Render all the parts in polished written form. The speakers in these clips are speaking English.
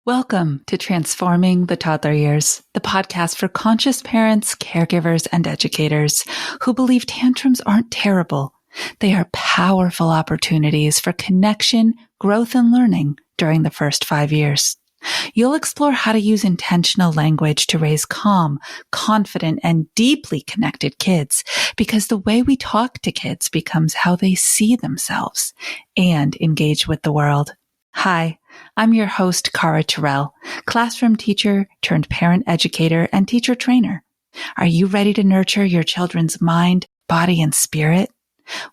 Welcome to Transforming the Toddler Years, the podcast for conscious parents, caregivers, and educators who believe tantrums aren't terrible. They are powerful opportunities for connection, growth, and learning during the first 5 years. You'll explore how to use intentional language to raise calm, confident, and deeply connected kids, because the way we talk to kids becomes how they see themselves and engage with the world. Hi, I'm your host, Cara Tyrrell, classroom teacher turned parent educator and teacher trainer. Are you ready to nurture your children's mind, body, and spirit?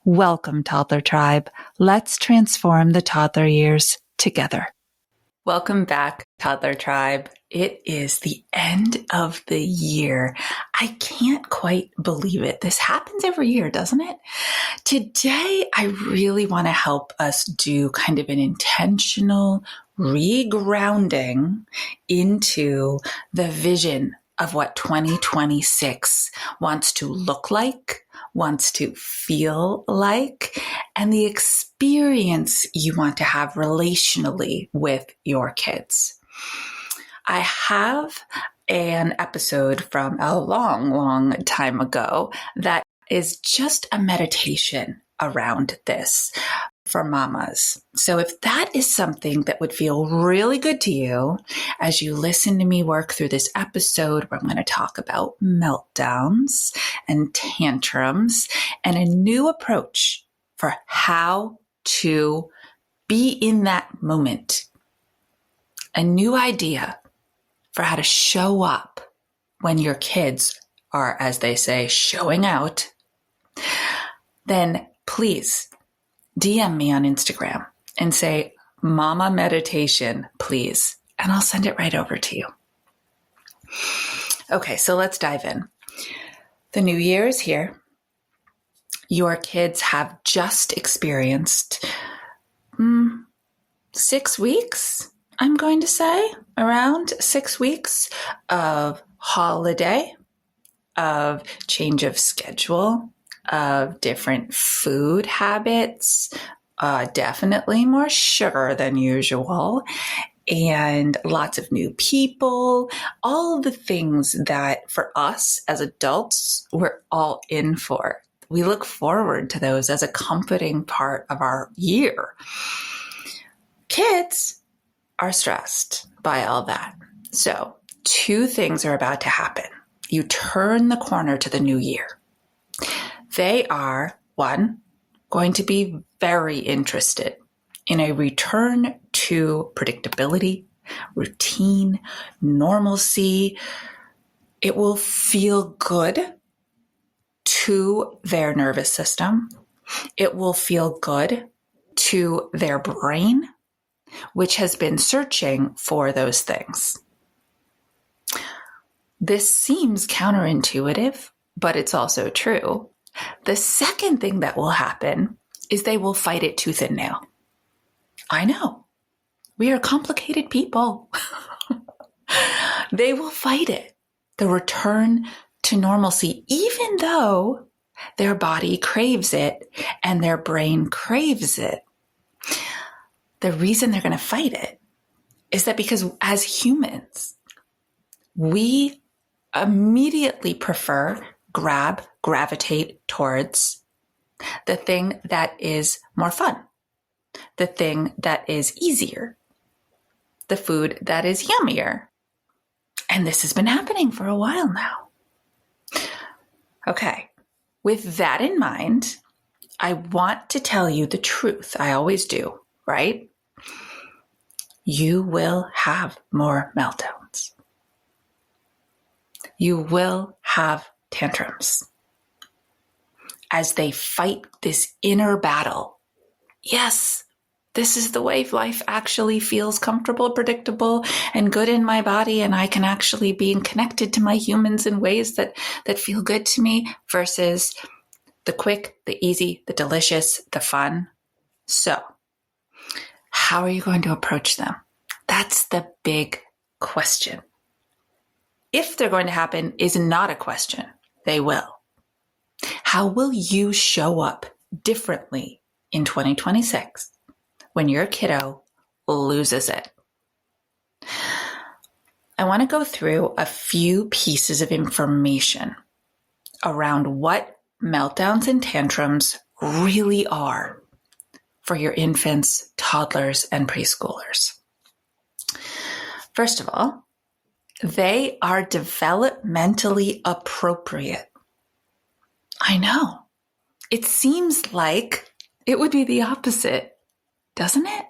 Welcome, Toddler Tribe. Let's transform the toddler years together. Welcome back, Toddler Tribe. It is the end of the year. I can't quite believe it. This happens every year, doesn't it? Today, I really want to help us do kind of an intentional regrounding into the vision of what 2026 wants to look like, wants to feel like, and the experience you want to have relationally with your kids. I have an episode from a long time ago that is just a meditation around this for mamas. So if that is something that would feel really good to you as you listen to me work through this episode, where I'm going to talk about meltdowns and tantrums and a new approach for how to be in that moment, a new idea for how to show up when your kids are, as they say, showing out, then please DM me on Instagram and say, Mama Meditation, please. And I'll send it right over to you. Okay, so let's dive in. The new year is here. Your kids have just experienced 6 weeks, I'm going to say, around 6 weeks of holiday, of change of schedule, of different food habits, definitely more sugar than usual, and lots of new people, all the things that for us as adults, we're all in for. We look forward to those as a comforting part of our year. Kids are stressed by all that. So 2 things are about to happen. You turn the corner to the new year. They are, 1, going to be very interested in a return to predictability, routine, normalcy. It will feel good to their nervous system. It will feel good to their brain, which has been searching for those things. This seems counterintuitive, but it's also true. The second thing that will happen is they will fight it tooth and nail. I know. We are complicated people. They will fight it. The return to normalcy, even though their body craves it and their brain craves it. The reason they're going to fight it is that because as humans, we immediately prefer, gravitate towards the thing that is more fun, the thing that is easier, the food that is yummier. And this has been happening for a while now. Okay, with that in mind, I want to tell you the truth. I always do, right? You will have more meltdowns. You will have tantrums as they fight this inner battle. Yes, this is the way life actually feels comfortable, predictable, and good in my body, and I can actually be connected to my humans in ways that feel good to me, versus the quick, the easy, the delicious, the fun. So, how are you going to approach them? That's the big question. If they're going to happen is not a question. They will. How will you show up differently in 2026 when your kiddo loses it? I want to go through a few pieces of information around what meltdowns and tantrums really are for your infants, toddlers, and preschoolers. First of all, they are developmentally appropriate. I know. It seems like it would be the opposite, doesn't it?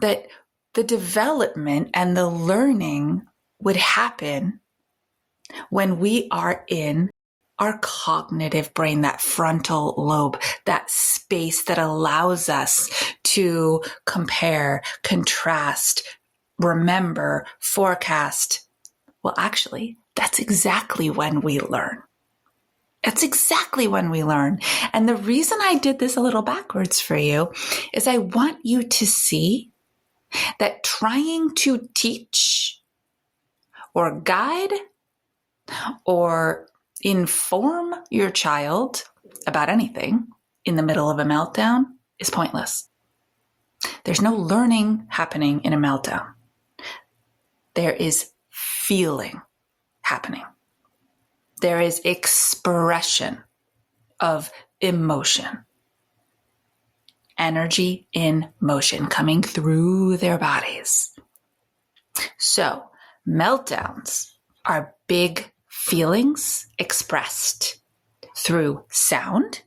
That the development and the learning would happen when we are in our cognitive brain, that frontal lobe, that space that allows us to compare, contrast, remember, forecast. Well, actually, that's exactly when we learn. That's exactly when we learn. And the reason I did this a little backwards for you is I want you to see that trying to teach or guide or inform your child about anything in the middle of a meltdown is pointless. There's no learning happening in a meltdown. There is feeling happening. There is expression of emotion, energy in motion coming through their bodies. So meltdowns are big feelings expressed through sound,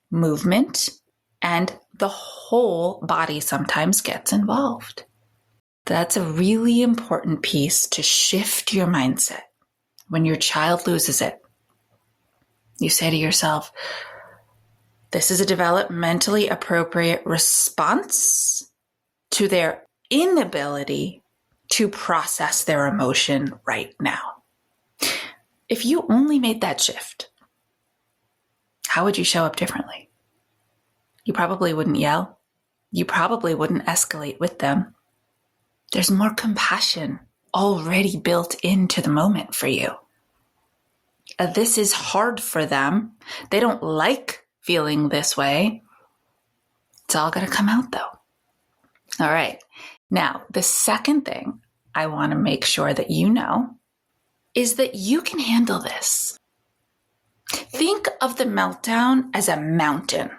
movement, and the whole body sometimes gets involved. That's a really important piece to shift your mindset. When your child loses it, you say to yourself, this is a developmentally appropriate response to their inability to process their emotion right now. If you only made that shift, how would you show up differently? You probably wouldn't yell. You probably wouldn't escalate with them. There's more compassion already built into the moment for you. This is hard for them. They don't like feeling this way. It's all going to come out though. All right. Now, the second thing I want to make sure that you know is that you can handle this. Think of the meltdown as a mountain.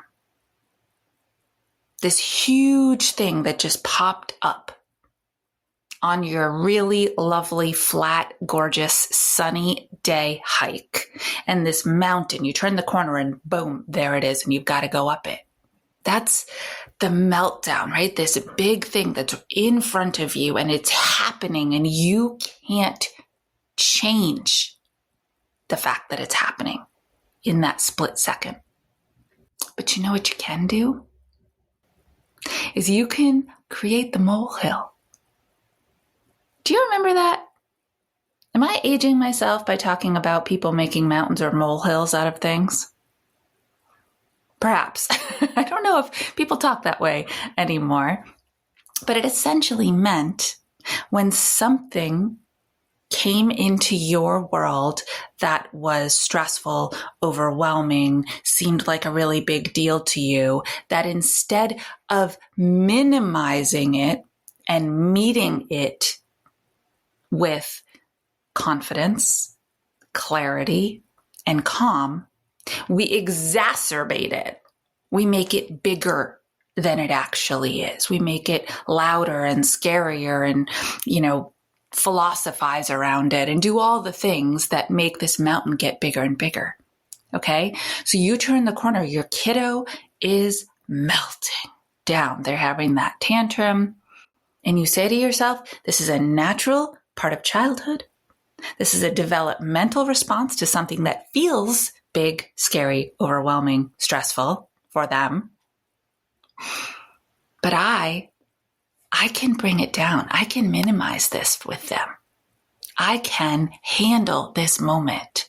This huge thing that just popped up on your really lovely, flat, gorgeous, sunny day hike. And this mountain, you turn the corner and boom, there it is. And you've got to go up it. That's the meltdown, right? This big thing that's in front of you and it's happening and you can't change the fact that it's happening in that split second. But you know what you can do? Is you can create the molehill. Do you remember that? Am I aging myself by talking about people making mountains or molehills out of things? Perhaps. I don't know if people talk that way anymore, but it essentially meant when something came into your world that was stressful, overwhelming, seemed like a really big deal to you, that instead of minimizing it and meeting it with confidence, clarity, and calm, we exacerbate it. We make it bigger than it actually is. We make it louder and scarier and, philosophize around it and do all the things that make this mountain get bigger and bigger. Okay? So you turn the corner, your kiddo is melting down. They're having that tantrum. And you say to yourself, this is a natural part of childhood. This is a developmental response to something that feels big, scary, overwhelming, stressful for them. But I can bring it down. I can minimize this with them. I can handle this moment.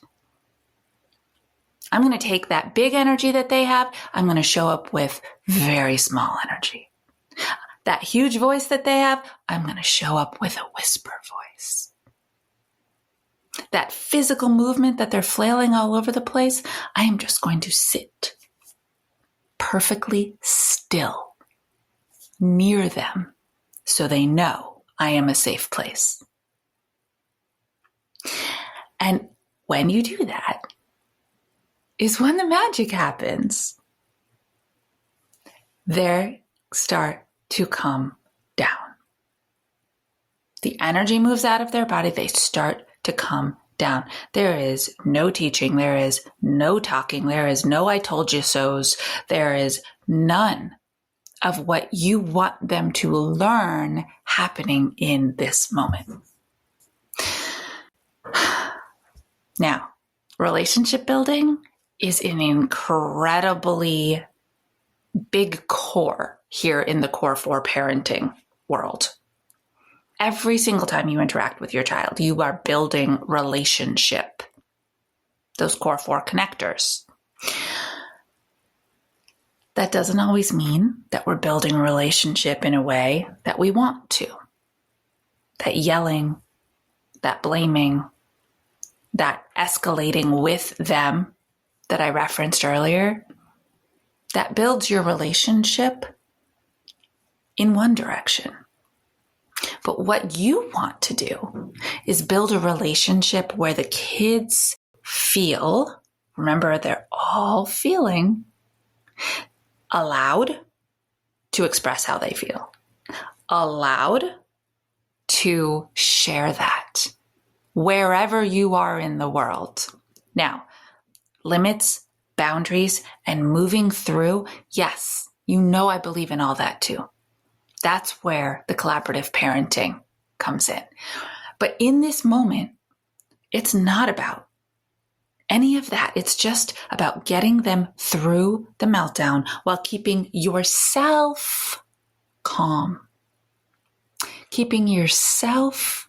I'm going to take that big energy that they have. I'm going to show up with very small energy. That huge voice that they have, I'm going to show up with a whisper voice. That physical movement that they're flailing all over the place, I am just going to sit perfectly still near them so they know I am a safe place. And when you do that is when the magic happens. They start to come down. The energy moves out of their body. They start to come down. There is no teaching. There is no talking. There is no I told you so's. There is none of what you want them to learn happening in this moment. Now, relationship building is an incredibly big core here in the core 4 parenting world. Every single time you interact with your child, you are building relationship. Those core 4 connectors. That doesn't always mean that we're building a relationship in a way that we want to. That yelling, that blaming, that escalating with them that I referenced earlier, that builds your relationship in one direction. But what you want to do is build a relationship where the kids feel, remember, they're all feeling, allowed to express how they feel, allowed to share that wherever you are in the world. Now, limits, boundaries, and moving through, yes, you know I believe in all that too. That's where the collaborative parenting comes in. But in this moment, it's not about any of that. It's just about getting them through the meltdown while keeping yourself calm, keeping yourself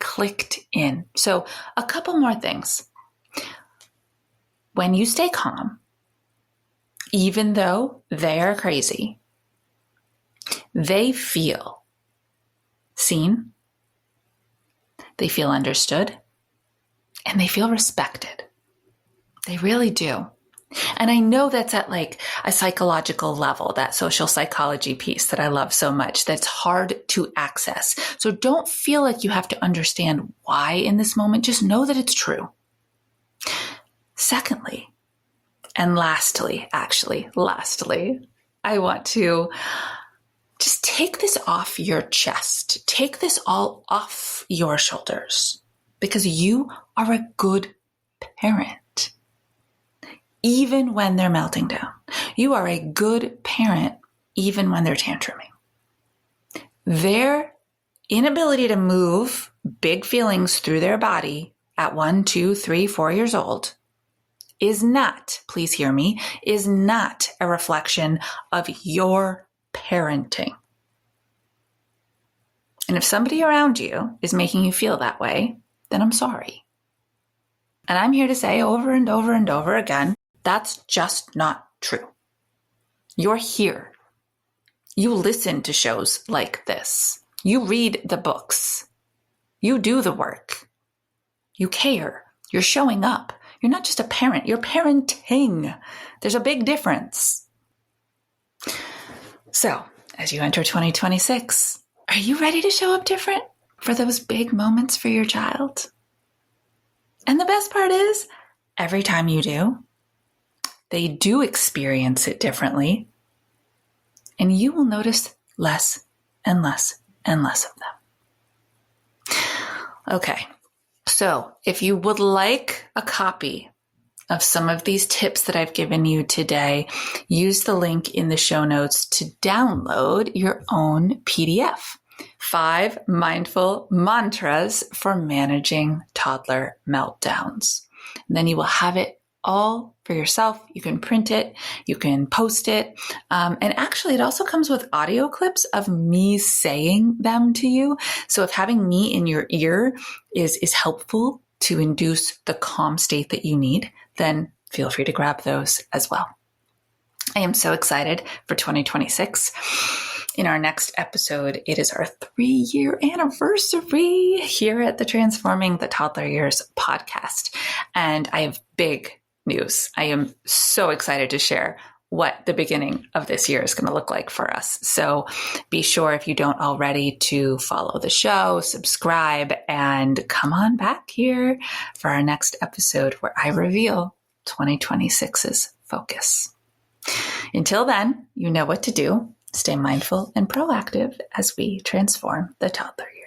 clicked in. So a couple more things. When you stay calm, even though they are crazy, they feel seen, they feel understood, and they feel respected. They really do. And I know that's at like a psychological level, that social psychology piece that I love so much, that's hard to access. So don't feel like you have to understand why in this moment. Just know that it's true. Secondly, and lastly, I want to just take this off your chest. Take this all off your shoulders because you are a good parent. Even when they're melting down. You are a good parent even when they're tantruming. Their inability to move big feelings through their body at 1, 2, 3, 4 years old is not, please hear me, is not a reflection of your parenting. And if somebody around you is making you feel that way, then I'm sorry. And I'm here to say over and over and over again, that's just not true. You're here. You listen to shows like this. You read the books. You do the work. You care. You're showing up. You're not just a parent. You're parenting. There's a big difference. So, as you enter 2026, are you ready to show up different for those big moments for your child? And the best part is, every time you do, they do experience it differently, and you will notice less and less and less of them. Okay, so if you would like a copy of some of these tips that I've given you today, use the link in the show notes to download your own PDF. 5 mindful mantras for managing toddler meltdowns. And then you will have it all for yourself. You can print it, you can post it. And actually it also comes with audio clips of me saying them to you. So if having me in your ear is helpful to induce the calm state that you need, then feel free to grab those as well. I am so excited for 2026. In our next episode, it is our 3-year anniversary here at the Transforming the Toddler Years podcast. And I have big news. I am so excited to share what the beginning of this year is going to look like for us. So be sure, if you don't already, to follow the show, subscribe, and come on back here for our next episode where I reveal 2026's focus. Until then, you know what to do. Stay mindful and proactive as we transform the toddler years.